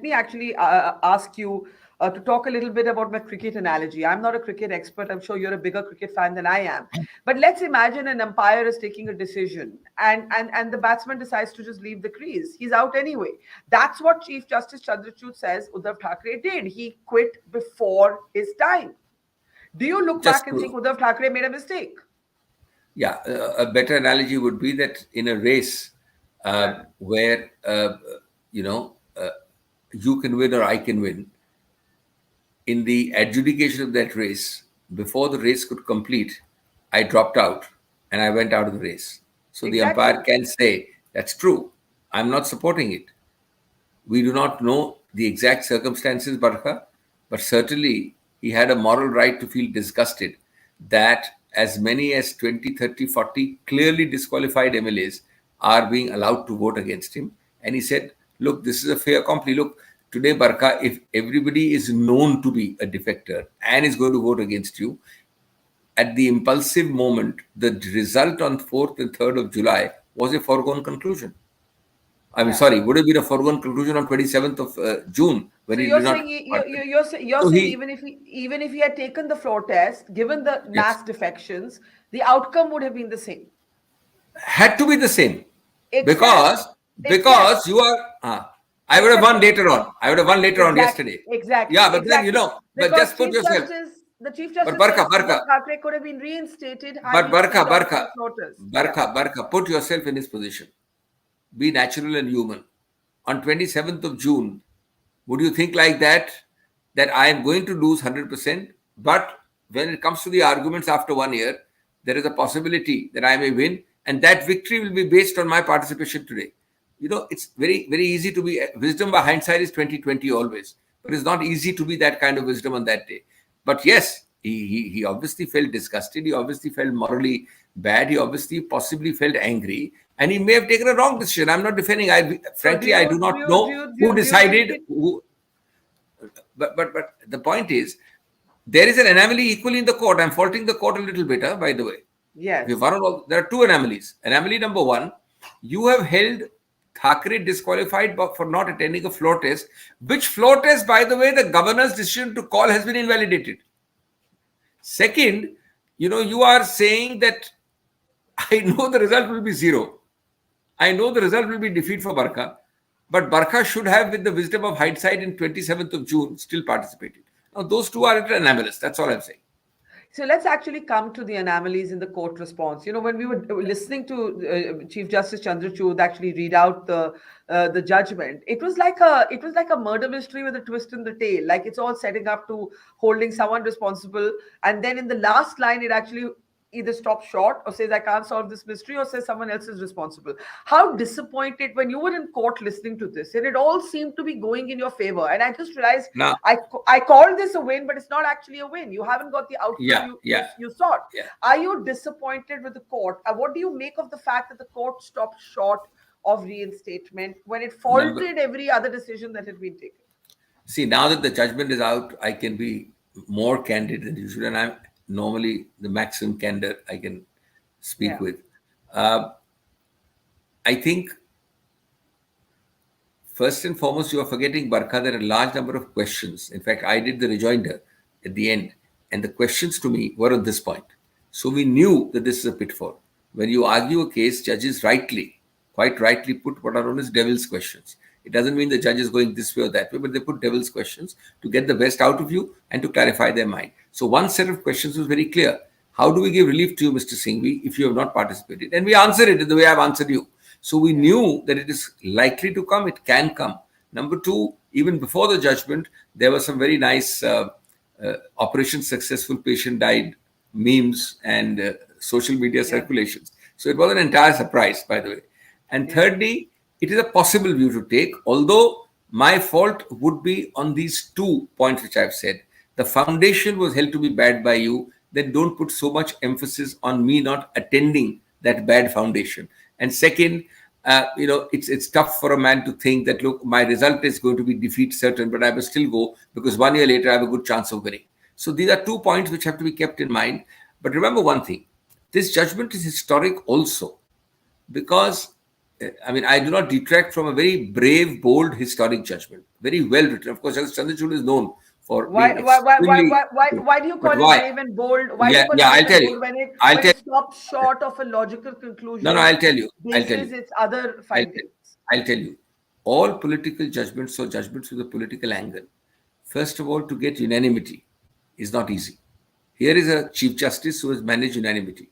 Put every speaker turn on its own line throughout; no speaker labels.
me actually ask you to talk a little bit about my cricket analogy. I'm not a cricket expert. I'm sure you're a bigger cricket fan than I am. But let's imagine an umpire is taking a decision and the batsman decides to just leave the crease. He's out anyway. That's what Chief Justice Chandrachud says Uddhav Thackeray did. He quit before his time. Do you look
Just
back and think Uddhav Thackeray made a mistake?
Yeah, a better analogy would be that in a race where you can win or I can win, in the adjudication of that race, before the race could complete, I dropped out and I went out of the race. So the
Exactly.
umpire can say, that's true. I'm not supporting it. We do not know the exact circumstances, Barkha, but certainly he had a moral right to feel disgusted that as many as 20, 30, 40 clearly disqualified MLAs are being allowed to vote against him. And he said, look, this is a fait accompli. Look, today, Barkha, if everybody is known to be a defector and is going to vote against you, at the impulsive moment, the result on 4th and 3rd of July was a foregone conclusion. I mean, sorry, would have been a foregone conclusion on 27th of June when
So
he
you're
did not.
saying you're
So
saying
he
even if he had taken the floor test, given the
yes,
mass defections, the outcome would have been the same.
had to be the same
Except
because
except
you are. I would have
except
won later on. I would have won later on yesterday. Yeah, but then
exactly
but
because
just put yourself.
The Chief
But
Justice says Uddhav Thackeray could have been reinstated had
But
he stood out for
Barkha,
the floor test. Yeah.
Put yourself in his position. Be natural and human. On 27th of June, would you think like that? That I am going to lose 100%, but when it comes to the arguments after 1 year, there is a possibility that I may win, and that victory will be based on my participation today. It's very, very easy to be wisdom by hindsight is 2020 always, but it's not easy to be that kind of wisdom on that day. But yes, he obviously felt disgusted. He obviously felt morally bad. He obviously possibly felt angry, and he may have taken a wrong decision. I'm not defending.
So do
Frankly, I do
you
not know who
do you think
decided.
it?
But the point is, there is an anomaly equally in the court. I'm faulting the court a little bit, by the way.
Yes.
There are two anomalies. Anomaly number one, you have held Thackeray disqualified for not attending a floor test, which floor test, by the way, the governor's decision to call has been invalidated. Second, you are saying that I know the result will be 0. I know the result will be defeat for Barkha, but Barkha should have, with the wisdom of hindsight in 27th of June, still participated. Now, those two are anomalous. That's all I'm saying.
So let's actually come to the anomalies in the court response. When we were listening to Chief Justice Chandrachud actually read out the judgment, it was like a murder mystery with a twist in the tail. Like it's all setting up to holding someone responsible, and then in the last line, it actually either stops short or says I can't solve this mystery or says someone else is responsible. How disappointed when you were in court listening to this and it all seemed to be going in your favor, and I just realized
Now,
I called this a win, but it's not actually a win. You haven't got the outcome you sought.
Yeah.
Are you disappointed with the court? What do you make of the fact that the court stopped short of reinstatement when it faulted every other decision that had been taken?
See, now that the judgment is out, I can be more candid than usual, and I'm normally the maximum candor I can speak with. I think first and foremost, you are forgetting, Barkha, there are a large number of questions. In fact, I did the rejoinder at the end, and the questions to me were on this point. So we knew that this is a pitfall. When you argue a case, judges quite rightly put what are known as devil's questions. It doesn't mean the judge is going this way or that way, but they put devil's questions to get the best out of you and to clarify their mind. So one set of questions was very clear. How do we give relief to you, Mr. Singhvi, if you have not participated? And we answered it in the way I've answered you. So we knew that it is likely to come. It can come. Number two, even before the judgment, there were some very nice Operation Successful Patient Died memes and social media circulations. So it was an entire surprise, by the way. And thirdly, it is a possible view to take, although my fault would be on these 2 points which I've said. The foundation was held to be bad by you. Then don't put so much emphasis on me not attending that bad foundation. And second, it's tough for a man to think that, look, my result is going to be defeat certain, but I will still go because 1 year later I have a good chance of winning. So these are 2 points which have to be kept in mind. But remember one thing, this judgment is historic also because I mean, I do not detract from a very brave, bold, historic judgment. Very well written. Of course, Justice Chandrachud is known for
Why,
being
why, why, why,
extremely
why, why,
good.
why do you
But
call it
why?
brave and bold? Why do you
Yeah,
call it
yeah,
brave
I'll
and
tell you.
bold when it
I'll
when
tell
it
you.
stops short of a logical
No, no,
conclusion,
I'll tell you. I'll tell
bases
you.
its other
I'll tell,
findings?
I'll tell you. All political judgments or judgments with a political angle, first of all, to get unanimity is not easy. Here is a Chief Justice who has managed unanimity.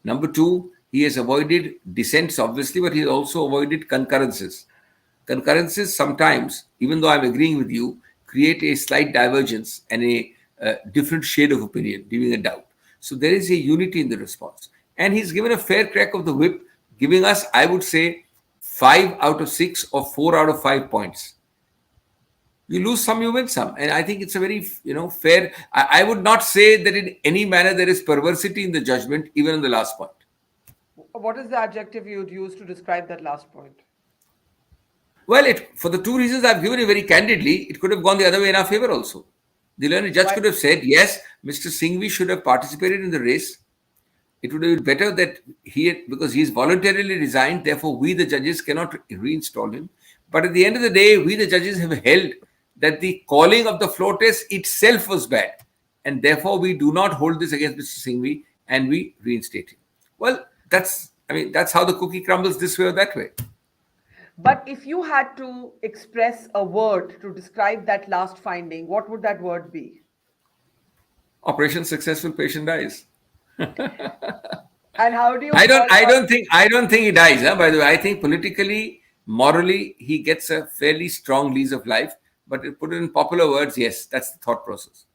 Number two, he has avoided dissents, obviously, but he has also avoided concurrences. Concurrences sometimes, even though I'm agreeing with you, create a slight divergence and a different shade of opinion, leaving a doubt. So there is a unity in the response. And he's given a fair crack of the whip, giving us, I would say, 5 out of 6 or 4 out of 5 points. You lose some, you win some. And I think it's a very, fair. I would not say that in any manner there is perversity in the judgment, even in the last point.
What is the adjective you would use to describe that last point?
Well, for the two reasons I've given you very candidly, it could have gone the other way in our favor also. The learned judge
Why?
could have said, yes, Mr. Singhvi should have participated in the race. It would have been better that because he's voluntarily resigned, therefore we the judges cannot reinstall him. But at the end of the day, we the judges have held that the calling of the floor test itself was bad. And therefore we do not hold this against Mr. Singhvi and we reinstate him. Well, that's how the cookie crumbles this way or that way.
But if you had to express a word to describe that last finding, what would that word be?
Operation successful, patient dies.
And how do you
I
call?
don't I don't think I don't think he dies, huh? By the way, I think politically, morally, he gets a fairly strong lease of life. But to put it in popular words, yes, that's the thought process.